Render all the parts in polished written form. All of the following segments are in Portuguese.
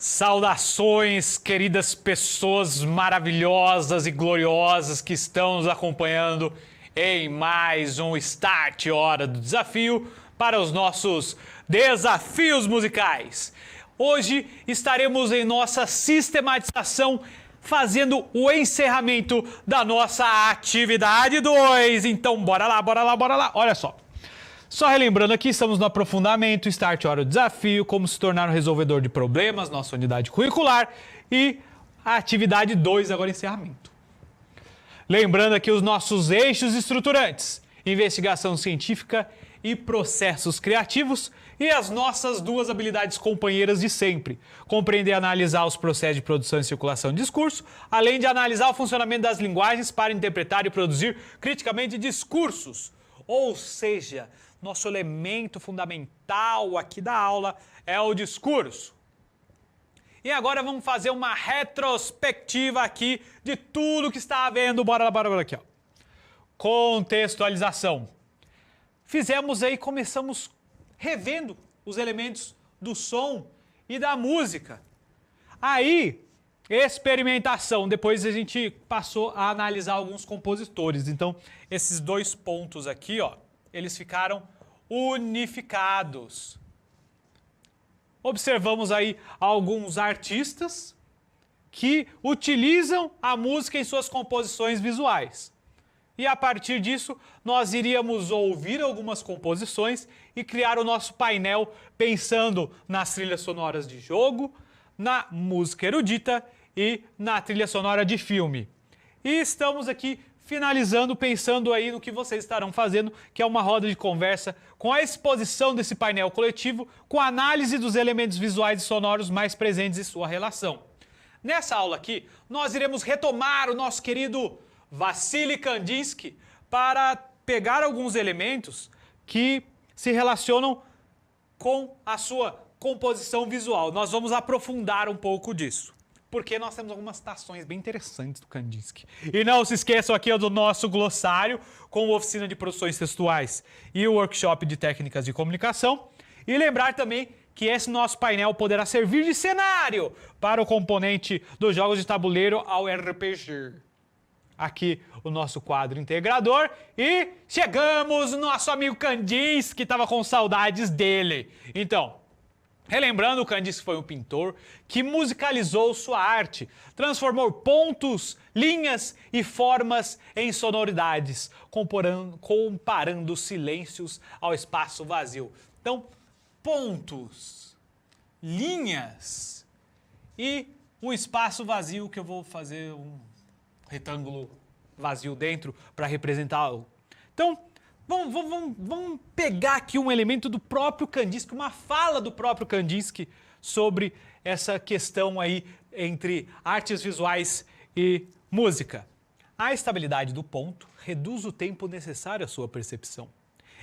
Saudações, queridas pessoas maravilhosas e gloriosas que estão nos acompanhando em mais um Start Hora do Desafio para os nossos desafios musicais. Hoje estaremos em nossa sistematização fazendo o encerramento da nossa atividade 2. Então, bora lá, bora lá, bora lá. Olha só. Só relembrando aqui, estamos no aprofundamento, Start Hora do Desafio, como se tornar um resolvedor de problemas, nossa unidade curricular, e a atividade 2, agora encerramento. Lembrando aqui os nossos eixos estruturantes, investigação científica e processos criativos, e as nossas duas habilidades companheiras de sempre, compreender e analisar os processos de produção e circulação de discurso, além de analisar o funcionamento das linguagens para interpretar e produzir criticamente discursos, ou seja, nosso elemento fundamental aqui da aula é o discurso. E agora vamos fazer uma retrospectiva aqui de tudo que está havendo. Bora lá, bora lá aqui, ó. Contextualização. Fizemos aí, começamos revendo os elementos do som e da música. Aí, experimentação. Depois a gente passou a analisar alguns compositores. Então, esses dois pontos aqui, ó, eles ficaram unificados. Observamos aí alguns artistas que utilizam a música em suas composições visuais. E a partir disso, nós iríamos ouvir algumas composições e criar o nosso painel pensando nas trilhas sonoras de jogo, na música erudita e na trilha sonora de filme. E estamos aqui finalizando, pensando aí no que vocês estarão fazendo, que é uma roda de conversa com a exposição desse painel coletivo, com a análise dos elementos visuais e sonoros mais presentes em sua relação. Nessa aula aqui, nós iremos retomar o nosso querido Vassily Kandinsky para pegar alguns elementos que se relacionam com a sua composição visual. Nós vamos aprofundar um pouco disso, porque nós temos algumas citações bem interessantes do Kandinsky. E não se esqueçam aqui do nosso glossário com oficina de produções textuais e o workshop de técnicas de comunicação. E lembrar também que esse nosso painel poderá servir de cenário para o componente dos jogos de tabuleiro ao RPG. Aqui o nosso quadro integrador e chegamos no nosso amigo Kandinsky, que estava com saudades dele. Então, relembrando, o Kandinsky foi um pintor que musicalizou sua arte, transformou pontos, linhas e formas em sonoridades, comparando silêncios ao espaço vazio. Então, pontos, linhas e um espaço vazio que eu vou fazer um retângulo vazio dentro para representá-lo. Então, vamos pegar aqui um elemento do próprio Kandinsky, uma fala do próprio Kandinsky sobre essa questão aí entre artes visuais e música. A estabilidade do ponto reduz o tempo necessário à sua percepção.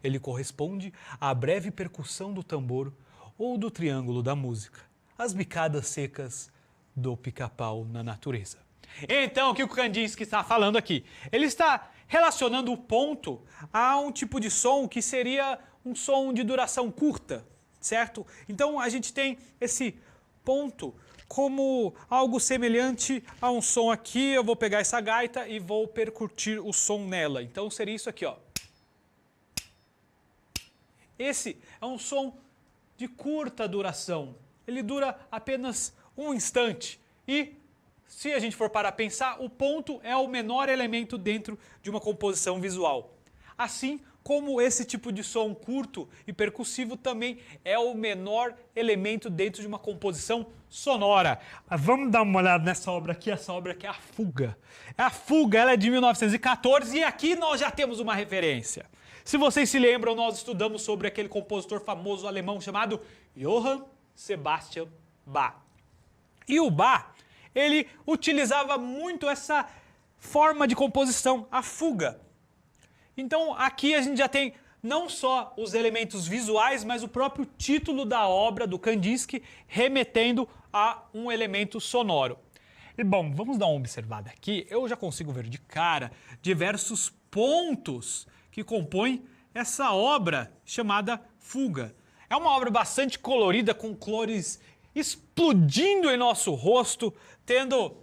Ele corresponde à breve percussão do tambor ou do triângulo da música, as bicadas secas do pica-pau na natureza. Então, o que o Kandinsky está falando aqui? Ele está relacionando o ponto a um tipo de som que seria um som de duração curta, certo? Então, a gente tem esse ponto como algo semelhante a um som aqui. Eu vou pegar essa gaita e vou percutir o som nela. Então, seria isso aqui, ó. Esse é um som de curta duração. Ele dura apenas um instante e, se a gente for parar a pensar, o ponto é o menor elemento dentro de uma composição visual. Assim como esse tipo de som curto e percussivo também é o menor elemento dentro de uma composição sonora. Vamos dar uma olhada nessa obra aqui. Essa obra aqui é a Fuga. A Fuga, ela é de 1914 e aqui nós já temos uma referência. Se vocês se lembram, nós estudamos sobre aquele compositor famoso alemão chamado Johann Sebastian Bach. E o Bach, ele utilizava muito essa forma de composição, a fuga. Então aqui a gente já tem não só os elementos visuais, mas o próprio título da obra do Kandinsky remetendo a um elemento sonoro. E bom, vamos dar uma observada aqui. Eu já consigo ver de cara diversos pontos que compõem essa obra chamada Fuga. É uma obra bastante colorida, com cores explodindo em nosso rosto, tendo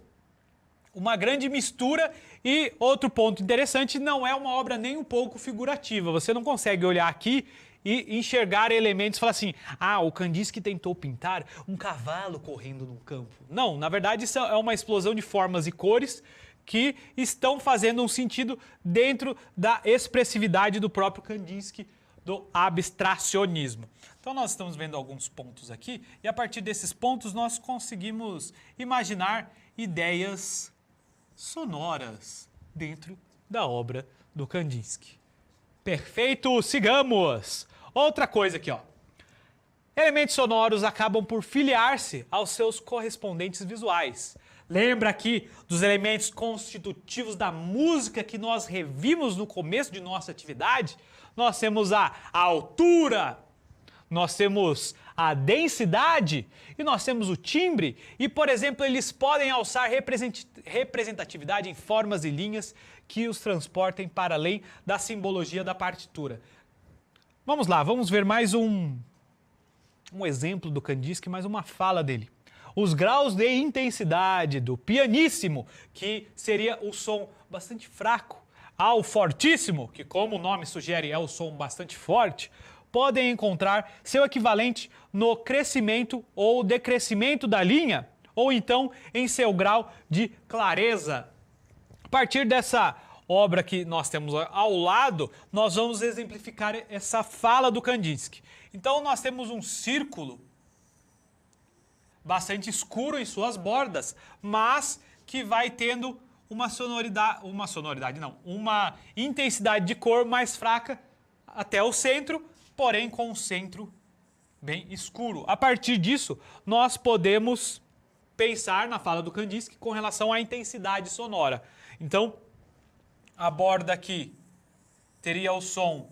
uma grande mistura. E outro ponto interessante, não é uma obra nem um pouco figurativa. Você não consegue olhar aqui e enxergar elementos e falar assim, ah, o Kandinsky tentou pintar um cavalo correndo no campo. Não, na verdade isso é uma explosão de formas e cores que estão fazendo um sentido dentro da expressividade do próprio Kandinsky, do abstracionismo. Então nós estamos vendo alguns pontos aqui e a partir desses pontos nós conseguimos imaginar ideias sonoras dentro da obra do Kandinsky. Perfeito, sigamos! Outra coisa aqui, ó. Elementos sonoros acabam por filiar-se aos seus correspondentes visuais. Lembra aqui dos elementos constitutivos da música que nós revimos no começo de nossa atividade? Nós temos a altura, nós temos a densidade e nós temos o timbre. E, por exemplo, eles podem alçar representatividade em formas e linhas que os transportem para além da simbologia da partitura. Vamos lá, vamos ver mais um exemplo do Kandinsky, mais uma fala dele. Os graus de intensidade do pianíssimo, que seria o som bastante fraco, ao fortíssimo, que como o nome sugere é o som bastante forte, podem encontrar seu equivalente no crescimento ou decrescimento da linha, ou então em seu grau de clareza. A partir dessa obra que nós temos ao lado, nós vamos exemplificar essa fala do Kandinsky. Então nós temos um círculo bastante escuro em suas bordas, mas que vai tendo uma intensidade de cor mais fraca até o centro, porém com o centro bem escuro. A partir disso, nós podemos pensar na fala do Kandinsky com relação à intensidade sonora. Então, a borda aqui teria o som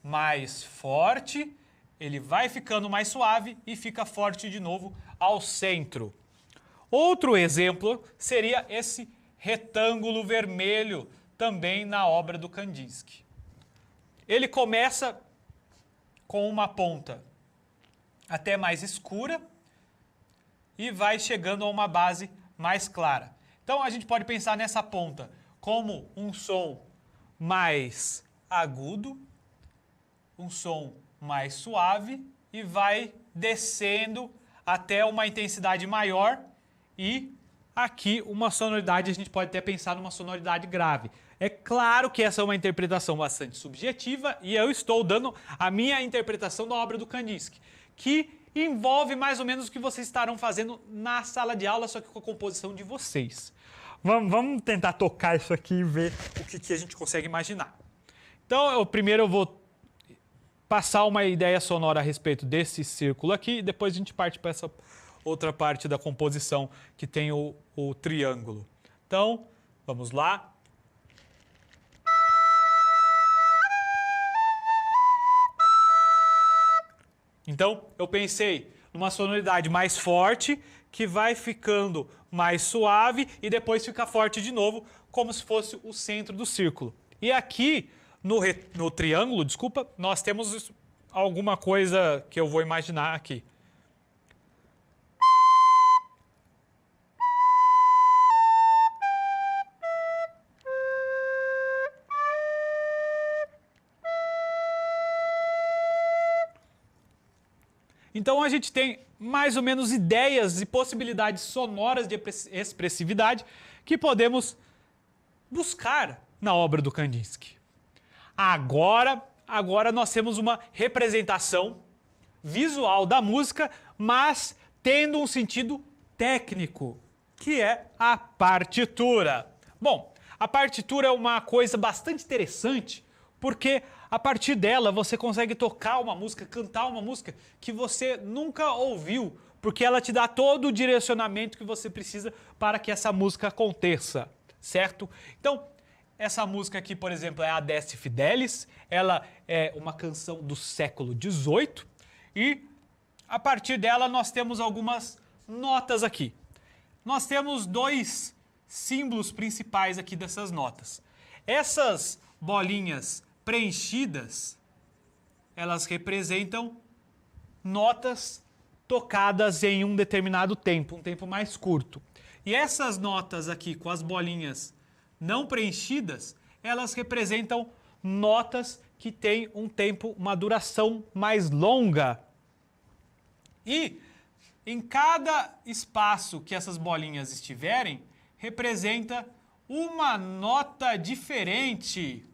mais forte, ele vai ficando mais suave e fica forte de novo ao centro. Outro exemplo seria esse retângulo vermelho também na obra do Kandinsky. Ele começa com uma ponta até mais escura e vai chegando a uma base mais clara. Então a gente pode pensar nessa ponta como um som mais agudo, um som mais suave e vai descendo até uma intensidade maior e aqui uma sonoridade, a gente pode até pensar numa sonoridade grave. É claro que essa é uma interpretação bastante subjetiva e eu estou dando a minha interpretação da obra do Kandinsky, que envolve mais ou menos o que vocês estarão fazendo na sala de aula, só que com a composição de vocês. Vamos tentar tocar isso aqui e ver o que a gente consegue imaginar. Então, primeiro eu vou passar uma ideia sonora a respeito desse círculo aqui e depois a gente parte para essa outra parte da composição que tem o triângulo. Então, vamos lá. Então, eu pensei numa sonoridade mais forte, que vai ficando mais suave e depois fica forte de novo, como se fosse o centro do círculo. E aqui, no triângulo, desculpa, nós temos alguma coisa que eu vou imaginar aqui. Então a gente tem mais ou menos ideias e possibilidades sonoras de expressividade que podemos buscar na obra do Kandinsky. Agora nós temos uma representação visual da música, mas tendo um sentido técnico, que é a partitura. Bom, a partitura é uma coisa bastante interessante, porque a partir dela você consegue tocar uma música, cantar uma música que você nunca ouviu, porque ela te dá todo o direcionamento que você precisa para que essa música aconteça, certo? Então, essa música aqui, por exemplo, é a Adeste Fidelis, ela é uma canção do século XVIII e a partir dela nós temos algumas notas aqui. Nós temos dois símbolos principais aqui dessas notas. Essas bolinhas preenchidas, elas representam notas tocadas em um determinado tempo, um tempo mais curto. E essas notas aqui com as bolinhas não preenchidas, elas representam notas que têm um tempo, uma duração mais longa. E em cada espaço que essas bolinhas estiverem, representa uma nota diferente.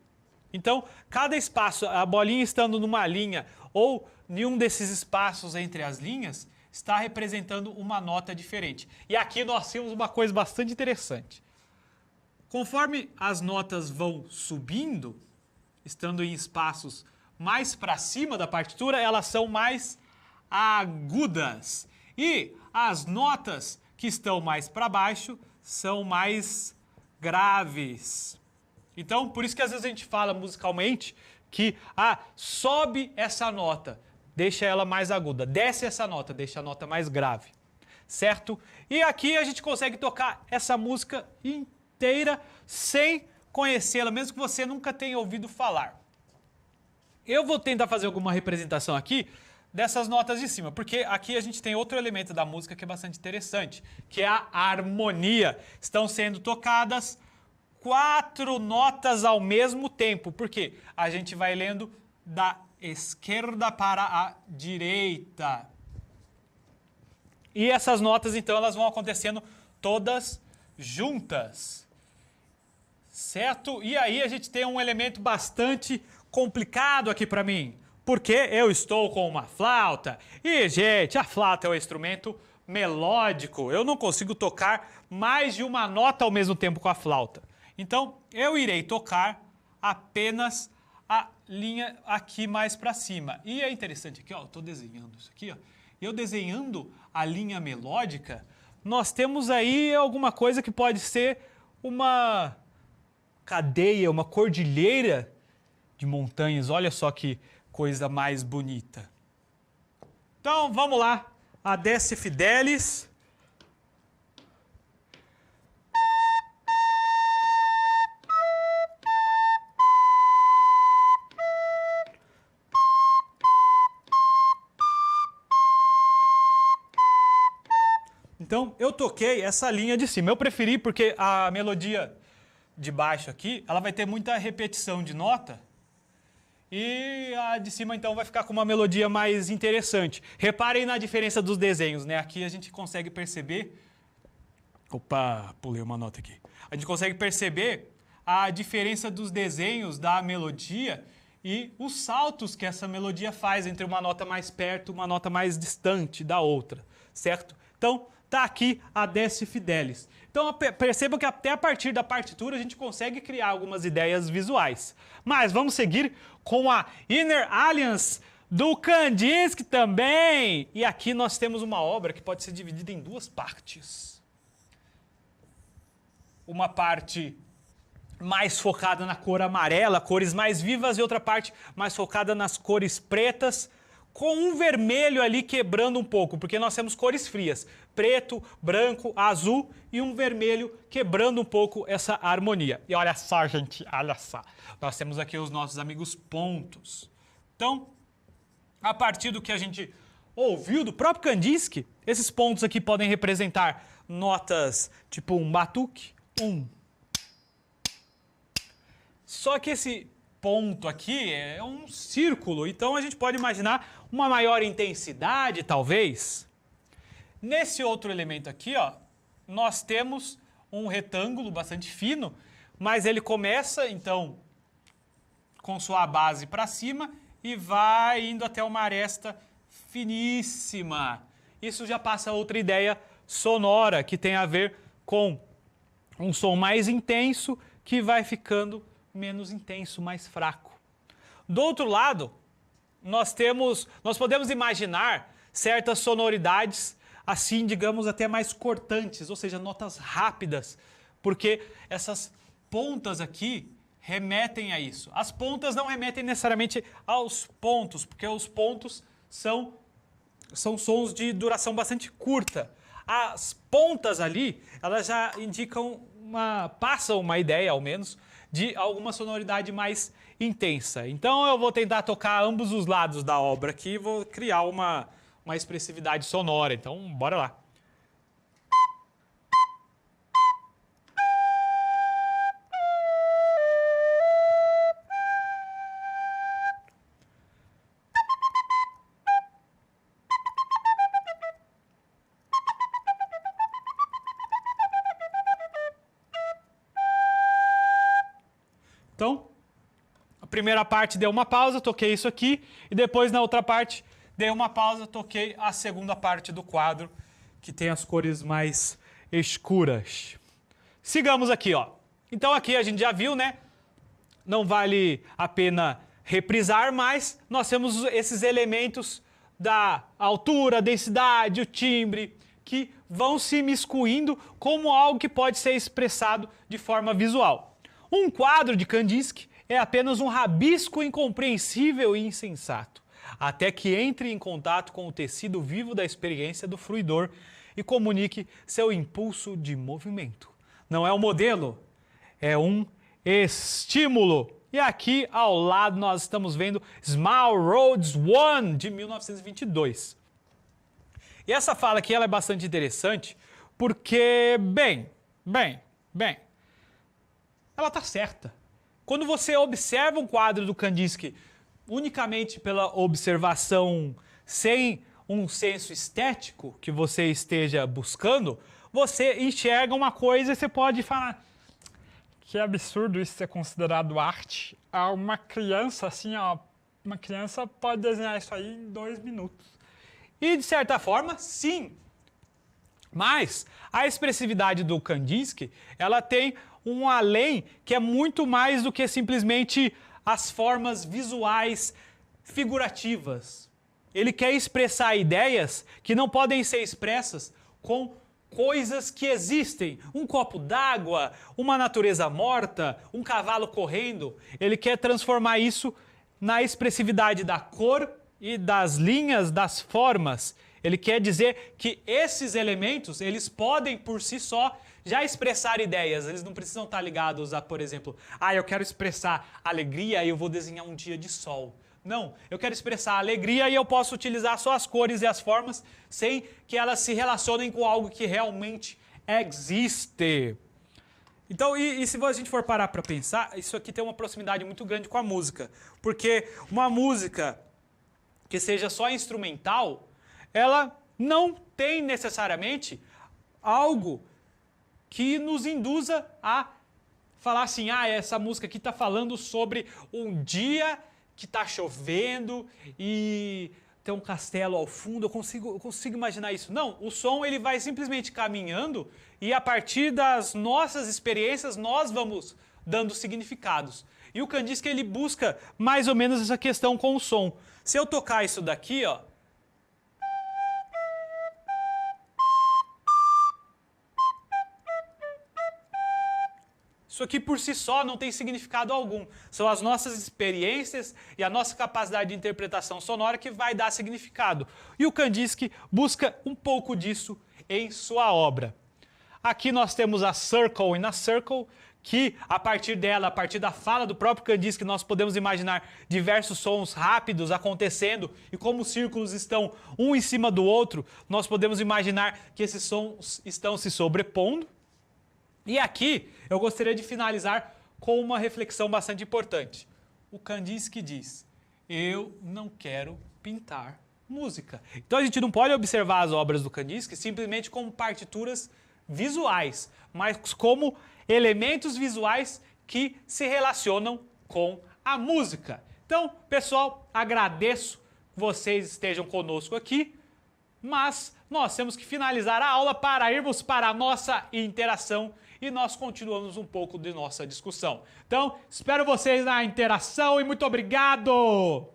Então, cada espaço, a bolinha estando numa linha ou em um desses espaços entre as linhas, está representando uma nota diferente. E aqui nós temos uma coisa bastante interessante. Conforme as notas vão subindo, estando em espaços mais para cima da partitura, elas são mais agudas. E as notas que estão mais para baixo são mais graves. Então, por isso que às vezes a gente fala musicalmente que sobe essa nota, deixa ela mais aguda, desce essa nota, deixa a nota mais grave, certo? E aqui a gente consegue tocar essa música inteira sem conhecê-la, mesmo que você nunca tenha ouvido falar. Eu vou tentar fazer alguma representação aqui dessas notas de cima, porque aqui a gente tem outro elemento da música que é bastante interessante, que é a harmonia. Estão sendo tocadas 4 notas ao mesmo tempo, porque a gente vai lendo da esquerda para a direita. E essas notas, então, elas vão acontecendo todas juntas, certo? E aí a gente tem um elemento bastante complicado aqui para mim, porque eu estou com uma flauta e, gente, a flauta é um instrumento melódico. Eu não consigo tocar mais de uma nota ao mesmo tempo com a flauta. Então, eu irei tocar apenas a linha aqui mais para cima. E é interessante aqui, ó, eu estou desenhando isso aqui, ó. Eu desenhando a linha melódica, nós temos aí alguma coisa que pode ser uma cadeia, uma cordilheira de montanhas. Olha só que coisa mais bonita. Então, vamos lá. A Desce Fidelis. Então, eu toquei essa linha de cima. Eu preferi porque a melodia de baixo aqui, ela vai ter muita repetição de nota. E a de cima, então, vai ficar com uma melodia mais interessante. Reparem na diferença dos desenhos, né? Aqui a gente consegue perceber... Opa, pulei uma nota aqui. A gente consegue perceber a diferença dos desenhos da melodia e os saltos que essa melodia faz entre uma nota mais perto e uma nota mais distante da outra, certo? Então, tá aqui a Desce Fidelis. Então percebam que até a partir da partitura a gente consegue criar algumas ideias visuais. Mas vamos seguir com a Inner Alliance do Kandinsky também. E aqui nós temos uma obra que pode ser dividida em 2 partes. Uma parte mais focada na cor amarela, cores mais vivas, e outra parte mais focada nas cores pretas, com um vermelho ali quebrando um pouco, porque nós temos cores frias, preto, branco, azul e um vermelho quebrando um pouco essa harmonia. E olha só, gente, olha só, nós temos aqui os nossos amigos pontos. Então, a partir do que a gente ouviu do próprio Kandinsky, esses pontos aqui podem representar notas tipo um batuque, Só que esse ponto aqui é um círculo, então a gente pode imaginar uma maior intensidade, talvez. Nesse outro elemento aqui, ó, nós temos um retângulo bastante fino, mas ele começa, então, com sua base para cima e vai indo até uma aresta finíssima. Isso já passa outra ideia sonora, que tem a ver com um som mais intenso que vai ficando menos intenso, mais fraco. Do outro lado, nós podemos imaginar certas sonoridades assim, digamos, até mais cortantes, ou seja, notas rápidas, porque essas pontas aqui remetem a isso. As pontas não remetem necessariamente aos pontos, porque os pontos são sons de duração bastante curta. As pontas ali, elas já indicam passam uma ideia, ao menos, de alguma sonoridade mais intensa. Então eu vou tentar tocar ambos os lados da obra aqui e vou criar uma uma expressividade sonora. Então, bora lá. Então, a primeira parte deu uma pausa, toquei isso aqui, e depois na outra parte dei uma pausa, toquei a segunda parte do quadro, que tem as cores mais escuras. Sigamos aqui, ó. Então aqui a gente já viu, né? Não vale a pena reprisar, mas nós temos esses elementos da altura, densidade, o timbre, que vão se miscuindo como algo que pode ser expressado de forma visual. Um quadro de Kandinsky é apenas um rabisco incompreensível e insensato, até que entre em contato com o tecido vivo da experiência do fruidor e comunique seu impulso de movimento. Não é um modelo, é um estímulo. E aqui ao lado nós estamos vendo Small Roads 1, de 1922. E essa fala aqui ela é bastante interessante porque, bem, ela está certa. Quando você observa um quadro do Kandinsky unicamente pela observação, sem um senso estético que você esteja buscando, você enxerga uma coisa e você pode falar: que absurdo isso ser considerado arte. Uma criança, assim, ó, uma criança pode desenhar isso aí em 2 minutos. E, de certa forma, sim. Mas a expressividade do Kandinsky, ela tem um além que é muito mais do que simplesmente as formas visuais figurativas. Ele quer expressar ideias que não podem ser expressas com coisas que existem. Um copo d'água, uma natureza morta, um cavalo correndo. Ele quer transformar isso na expressividade da cor e das linhas, das formas. Ele quer dizer que esses elementos, eles podem por si só já expressar ideias. Eles não precisam estar ligados a, por exemplo, eu quero expressar alegria e eu vou desenhar um dia de sol. Não, eu quero expressar alegria e eu posso utilizar só as cores e as formas sem que elas se relacionem com algo que realmente existe. Então, e se a gente for parar para pensar, isso aqui tem uma proximidade muito grande com a música. Porque uma música que seja só instrumental, ela não tem necessariamente algo que nos induza a falar assim: essa música aqui está falando sobre um dia que está chovendo e tem um castelo ao fundo. Eu consigo imaginar isso. Não, o som ele vai simplesmente caminhando e a partir das nossas experiências nós vamos dando significados. E o Kandinsky ele busca mais ou menos essa questão com o som. Se eu tocar isso daqui, ó, isso aqui por si só não tem significado algum. São as nossas experiências e a nossa capacidade de interpretação sonora que vai dar significado. E o Kandinsky busca um pouco disso em sua obra. Aqui nós temos a Circle in a Circle, que a partir dela, a partir da fala do próprio Kandinsky, nós podemos imaginar diversos sons rápidos acontecendo e como os círculos estão um em cima do outro, nós podemos imaginar que esses sons estão se sobrepondo. E aqui eu gostaria de finalizar com uma reflexão bastante importante. O Kandinsky diz: eu não quero pintar música. Então a gente não pode observar as obras do Kandinsky simplesmente como partituras visuais, mas como elementos visuais que se relacionam com a música. Então, pessoal, agradeço que vocês estejam conosco aqui, mas nós temos que finalizar a aula para irmos para a nossa interação e nós continuamos um pouco de nossa discussão. Então, espero vocês na interação e muito obrigado!